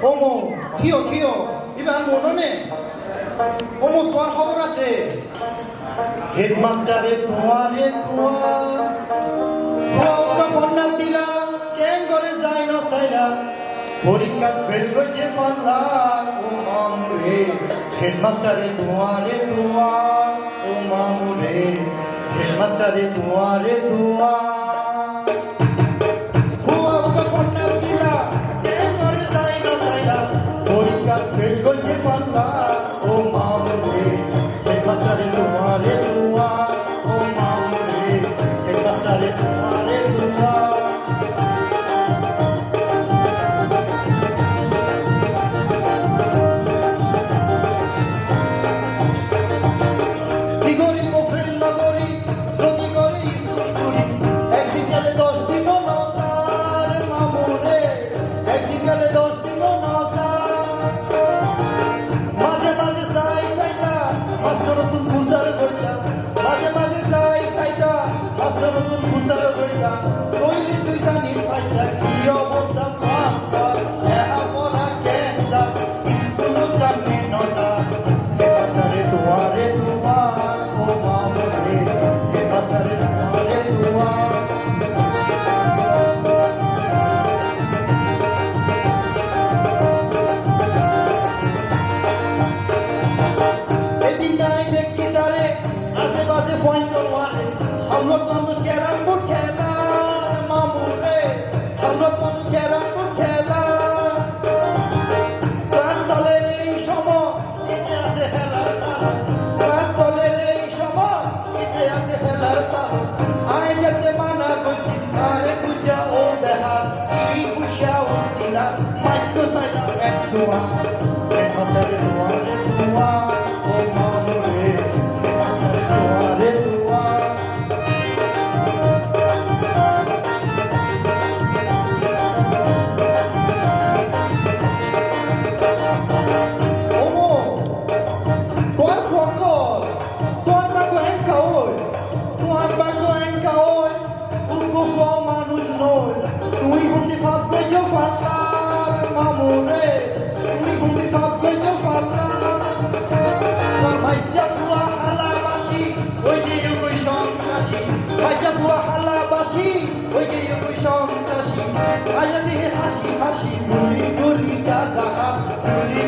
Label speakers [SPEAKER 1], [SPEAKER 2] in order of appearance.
[SPEAKER 1] ওমো Theo Theo এবার মননে ওমো তোমার খবর আছে হেডমাস্টারে তোমারে তোমার খোকা ফন্না দিলা কেন করে যাই না সাইলা পরীক্ষা ফেল গেছে ফাল্লা ও মামুরে হেডমাস্টারে তোমারে তোমার ও মামুরে হেডমাস্টারে তোমারে তোমার ফেল গেছে ফাল্লা ও মামুরে হেডমাস্টারে তোমারে তোমার ও মামুরে হেডমাস্টারে তোমারে তোমার কি করি গো ফেল না করি যদি করি স্কুল ছুরি একদিন গেলে 10 দিন নজার মামুরে একদিন গেলে 10 দিন নজার মাস্টার নতুন ফুসার গইতা মাঝে মাঝে যাই সাইতা মাস্টার নতুন ফুসার গইতা কইলি তুই জানি ফাইতা কি অবস্থা তোমার লেহা পড়া ক্যান্সার স্কুল জানি নজা হেডমাস্টারে তোমারে তোমার ও মামুরে হেডমাস্টারে তোমারে তোমার Hallottonu kerem bu kelar mamure Hallottonu kerem bu kelar Klas soleri şomo ite ase helar taro Klas soleri şomo ite ase helar taro Ay jete mana goji kare buja o behar I busha ultila maitto saila extua Headmaster tuare tua o mamure Headmaster tuare tua হাসি হাসি গুলি গুলি গাজা গুলি